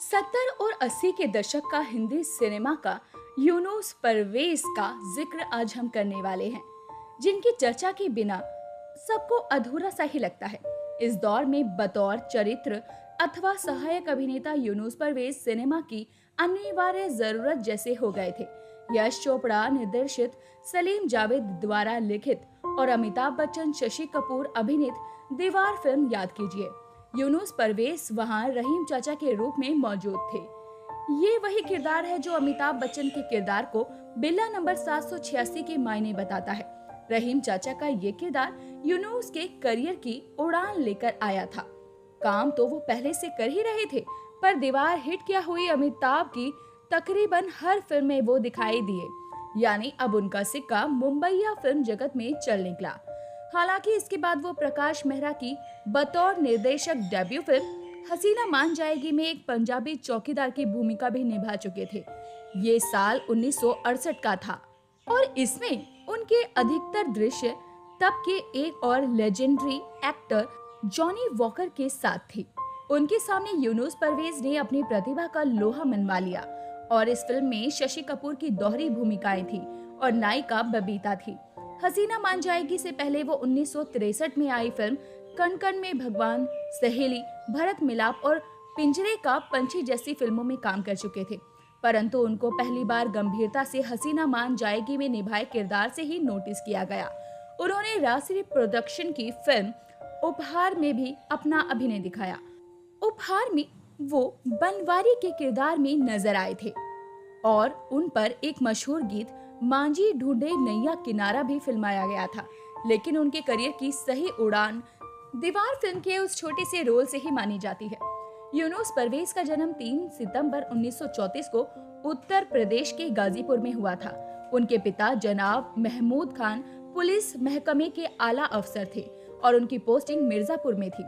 70 और 80 के दशक का हिंदी सिनेमा का यूनुस परवेज का जिक्र आज हम करने वाले हैं, जिनकी चर्चा के बिना सबको अधूरा सा ही लगता है। इस दौर में बतौर चरित्र अथवा सहायक अभिनेता यूनुस परवेज सिनेमा की अनिवार्य जरूरत जैसे हो गए थे। यश चोपड़ा निर्देशित, सलीम जावेद द्वारा लिखित और अमिताभ बच्चन, शशि कपूर अभिनीत दीवार फिल्म याद कीजिए। यूनुस परवेज वहां रहीम चाचा के रूप में मौजूद थे। ये वही किरदार है जो अमिताभ बच्चन के किरदार को बिल्ला नंबर 786 के मायने बताता है। रहीम चाचा का ये किरदार यूनुस के करियर की उड़ान लेकर आया था। काम तो वो पहले से कर ही रहे थे, पर दीवार हिट क्या हुई, अमिताभ की तकरीबन हर फिल्म में वो दिखाई दिए। यानी अब उनका सिक्का मुंबईया फिल्म जगत में चल निकला। हालांकि इसके बाद वो प्रकाश मेहरा की बतौर निर्देशक डेब्यू फिल्म हसीना मान जाएगी में एक पंजाबी चौकीदार की भूमिका भी निभा चुके थे। ये साल 1968 का था और इसमें उनके अधिकतर दृश्य तब के एक और लेजेंडरी एक्टर जॉनी वॉकर के साथ थी। उनके सामने यूनुस परवेज ने अपनी प्रतिभा का लोहा मनवा लिया और इस फिल्म में शशि कपूर की दोहरी भूमिकाएं थी और नायिका बबीता थी। हसीना मान जाएगी से पहले वो 1963 में आई फिल्म कण कण में भगवान, सहेली, भरत मिलाप और पिंजरे का पंछी जैसी फिल्मों में काम कर चुके थे, परंतु उनको पहली बार गंभीरता से हसीना मान जाएगी में निभाए किरदार से ही नोटिस किया गया। उन्होंने राजश्री प्रोडक्शन की फिल्म उपहार में भी अपना अभिनय दिखाया। उपहार में वो बनवारी के किरदार में नजर आए थे और उन पर एक मशहूर गीत मांझी ढूंढे नैया किनारा भी फिल्माया गया था। लेकिन उनके करियर की सही उड़ान दीवार फिल्म के उस छोटे से रोल से ही मानी जाती है। यूनुस परवेज का जन्म 3 सितंबर 1934 को उत्तर प्रदेश के गाजीपुर में हुआ था। उनके पिता जनाब महमूद खान पुलिस महकमे के आला अफसर थे और उनकी पोस्टिंग मिर्जापुर में थी।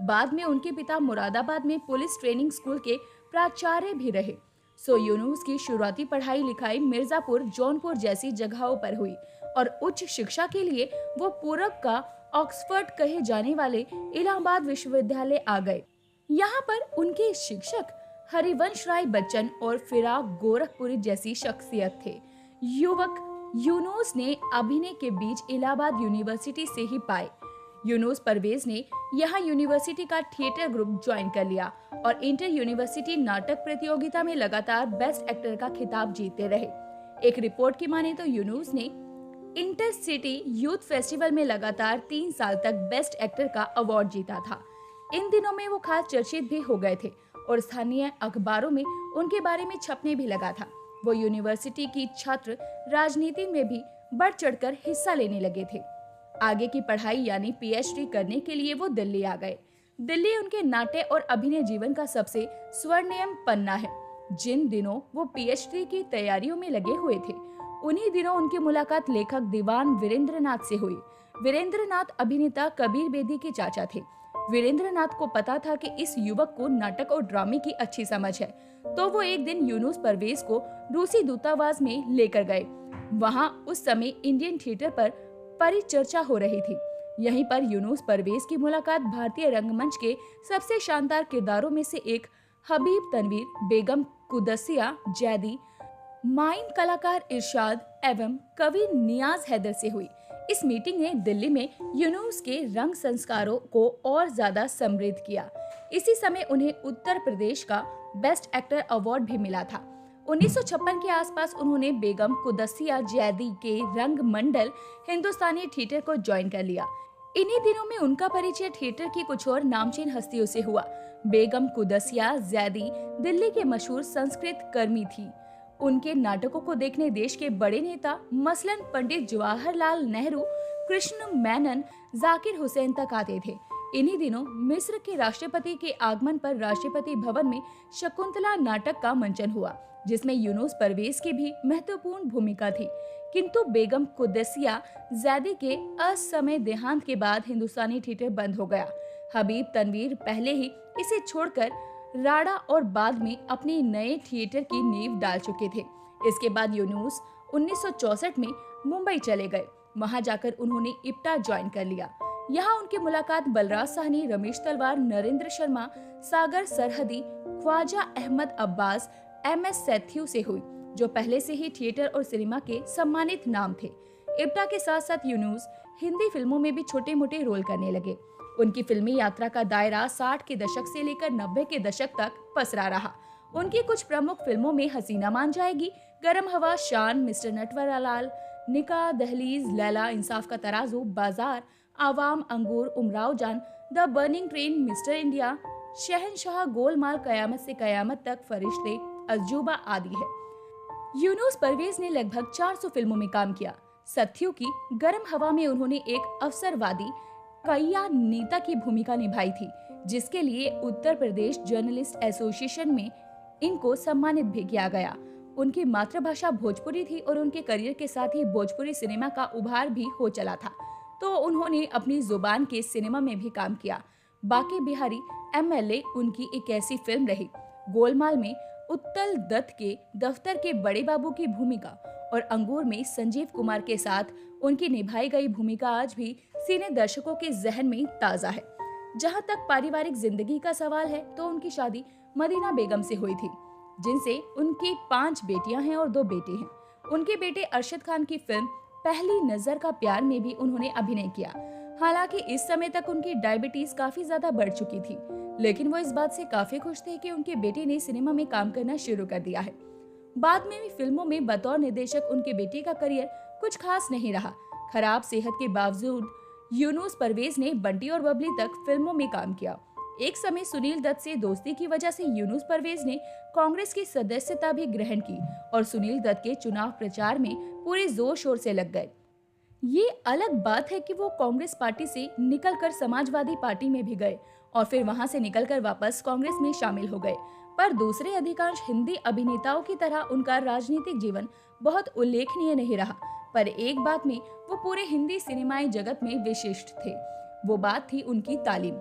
बाद में उनके पिता मुरादाबाद में पुलिस ट्रेनिंग स्कूल के प्राचार्य भी रहे। यूनुस की शुरुआती पढ़ाई लिखाई मिर्जापुर, जौनपुर जैसी जगहों पर हुई और उच्च शिक्षा के लिए वो पूरब का ऑक्सफोर्ड कहे जाने वाले इलाहाबाद विश्वविद्यालय आ गए। यहाँ पर उनके शिक्षक हरिवंश राय बच्चन और फिराक गोरखपुरी जैसी शख्सियत थे। युवक यूनुस ने अभिनय के बीच इलाहाबाद यूनिवर्सिटी से ही पाए। यूनुस परवेज ने यहाँ यूनिवर्सिटी का थिएटर ग्रुप ज्वाइन कर लिया और इंटर यूनिवर्सिटी नाटक प्रतियोगिता में लगातार बेस्ट एक्टर का खिताब जीतते रहे। एक रिपोर्ट की माने तो यूनुस ने इंटर सिटी यूथ फेस्टिवल में लगातार 3 साल तक बेस्ट एक्टर का अवार्ड जीता था। इन दिनों में वो खास चर्चित भी हो गए थे और स्थानीय अखबारों में उनके बारे में छपने भी लगा था। वो यूनिवर्सिटी की छात्र राजनीति में भी बढ़ चढ़कर हिस्सा लेने लगे थे। आगे की पढ़ाई यानी पीएचडी करने के लिए वो दिल्ली आ गए। दिल्ली उनके नाट्य और अभिनय जीवन का सबसे स्वर्णिम पन्ना है। जिन दिनों वो पीएचडी की तैयारियों में लगे हुए थे, उन्हीं दिनों उनकी मुलाकात लेखक दीवान वीरेंद्र नाथ से हुई। वीरेंद्र नाथ अभिनेता कबीर बेदी के चाचा थे। वीरेंद्र नाथ को पता था कि इस युवक को नाटक और ड्रामे की अच्छी समझ है, तो वो एक दिन यूनुस परवेज को रूसी दूतावास में लेकर गए। वहाँ उस समय इंडियन थिएटर पर परिचर्चा हो रही थी। यहीं पर यूनुस परवेज की मुलाकात भारतीय रंगमंच के सबसे शानदार किरदारों में से एक हबीब तनवीर, बेगम कुदसिया जैदी, माइन कलाकार इरशाद एवं कवि नियाज हैदर से हुई। इस मीटिंग ने दिल्ली में यूनुस के रंग संस्कारों को और ज्यादा समृद्ध किया। इसी समय उन्हें उत्तर प्रदेश का बेस्ट एक्टर अवार्ड भी मिला था। 1956 के आसपास उन्होंने बेगम कुदसिया जैदी के रंग मंडल हिंदुस्तानी थिएटर को ज्वाइन कर लिया। इन्हीं दिनों में उनका परिचय थिएटर की कुछ और नामचीन हस्तियों से हुआ। बेगम कुदसिया जैदी दिल्ली के मशहूर संस्कृत कर्मी थी। उनके नाटकों को देखने देश के बड़े नेता मसलन पंडित जवाहरलाल नेहरू, कृष्ण मेनन, जाकिर हुसैन तक आते थे। इन्हीं दिनों मिस्र के राष्ट्रपति के आगमन पर राष्ट्रपति भवन में शकुंतला नाटक का मंचन हुआ, जिसमें यूनुस परवेज की भी महत्वपूर्ण भूमिका थी। किंतु बेगम कुदसिया जैदी के असमय देहांत के बाद हिंदुस्तानी थिएटर बंद हो गया। हबीब तनवीर पहले ही इसे छोड़कर राडा और बाद में अपने नए थिएटर की नींव डाल चुके थे। इसके बाद यूनुस 1964 में मुंबई चले गए। वहां जाकर उन्होंने इप्टा ज्वाइन कर लिया। यहाँ उनकी मुलाकात बलराज साहनी, रमेश तलवार, नरेंद्र शर्मा, सागर सरहदी, ख्वाजा अहमद अब्बास MS सेथ्यू से हुई, जो पहले से ही थिएटर और सिनेमा के सम्मानित नाम थे। इब्टा के साथ साथ यूनुस हिंदी फिल्मों में भी छोटे मोटे रोल करने लगे। उनकी फिल्मी यात्रा का दायरा 60 के दशक से लेकर 90 के दशक तक पसरा रहा। उनकी कुछ प्रमुख फिल्मों में हसीना मान जाएगी, गरम हवा, शान, मिस्टर नटवरलाल, निकाह, दहलीज, लैला, इंसाफ का तराजू, बाजार, आवाम, अंगूर, उमराव जान, the burning train, mister India, शहंशाह, गोलमाल, कयामत से कयामत तक, फरिश्ते, अजूबा आदि है। यूनुस परवेज ने लगभग 400 फिल्मों में काम किया। सत्यो की गरम हवा में उन्होंने एक अवसरवादी कईया नेता की भूमिका निभाई थी, जिसके लिए उत्तर प्रदेश जर्नलिस्ट एसोसिएशन में इनको सम्मानित भी किया गया। उनकी मातृभाषा भोजपुरी थी और उनके करियर के साथ ही भोजपुरी सिनेमा का उभार भी हो चला था, तो उन्होंने अपनी जुबान के सिनेमा में भी काम किया। बाके बिहारी MLA उनकी एक ऐसी फिल्म रही। गोलमाल में उत्तल दत्त के दफ्तर के बड़े बाबू की भूमिका और अंगूर में संजीव कुमार के साथ उनकी निभाई गई भूमिका आज भी सिने दर्शकों के जहन में ताजा है। जहां तक पारिवारिक जिंदगी का सवाल है, तो उनकी शादी मदीना बेगम से हुई थी, जिनसे उनकी 5 बेटियां हैं और 2 बेटे हैं। उनके बेटे अरशद खान की फिल्म पहली नजर का प्यार में भी उन्होंने अभिनय किया। हालांकि इस समय तक उनकी डायबिटीज काफी ज्यादा बढ़ चुकी थी, लेकिन वो इस बात से काफी खुश थे कि उनके बेटे ने सिनेमा में काम करना शुरू कर दिया है। बाद में भी फिल्मों में बतौर निर्देशक उनके बेटे का करियर कुछ खास नहीं रहा। खराब सेहत के बावजूद यूनुस परवेज ने बंटी और बबली तक फिल्मों में काम किया। एक समय सुनील दत्त से दोस्ती की वजह से यूनुस परवेज ने कांग्रेस की सदस्यता भी ग्रहण की और सुनील दत्त के चुनाव प्रचार में पूरे जोर शोर से लग गए। ये अलग बात है कि वो कांग्रेस पार्टी से निकलकर समाजवादी पार्टी में भी गए और फिर वहां से निकलकर वापस कांग्रेस में शामिल हो गए। पर दूसरे अधिकांश हिंदी अभिनेताओं की तरह उनका राजनीतिक जीवन बहुत उल्लेखनीय नहीं रहा। पर एक बात में वो पूरे हिंदी सिनेमाई जगत में विशिष्ट थे। वो बात थी उनकी तालीम।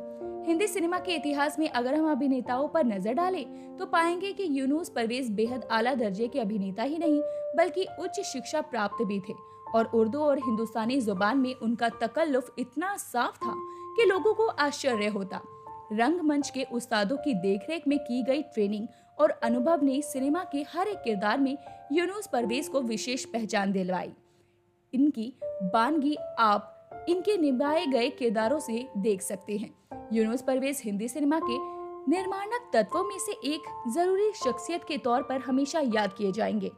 हिंदी सिनेमा के इतिहास में अगर हम अभिनेताओं पर नजर डालें तो पाएंगे कि यूनुस परवेज बेहद आला दर्जे के अभिनेता ही नहीं, बल्कि उच्च शिक्षा प्राप्त भी थे और उर्दू और हिंदुस्तानी जुबान में उनका तकल्लुफ इतना साफ था कि लोगों को आश्चर्य होता। रंगमंच के उस्तादों की देखरेख में की गई ट्रेनिंग और अनुभव ने सिनेमा के हर एक किरदार में यूनुस परवेज को विशेष पहचान दिलवाई। इनकी बानगी आप इनके निभाए गए किरदारों से देख सकते हैं। यूनुस परवेज हिंदी सिनेमा के निर्माणक तत्वों में से एक जरूरी शख्सियत के तौर पर हमेशा याद किए जाएंगे।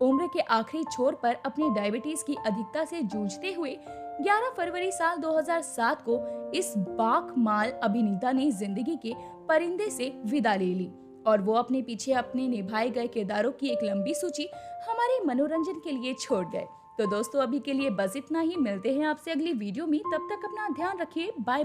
उम्र के आखिरी छोर पर अपनी डायबिटीज की अधिकता से जूझते हुए 11 फरवरी साल 2007 को इस बाकमाल अभिनेता ने जिंदगी के परिंदे से विदा ले ली और वो अपने पीछे अपने निभाए गए किरदारों की एक लंबी सूची हमारे मनोरंजन के लिए छोड़ गए। तो दोस्तों, अभी के लिए बस इतना ही। मिलते हैं आपसे अगली वीडियो में, तब तक अपना ध्यान रखिए। Bye bye.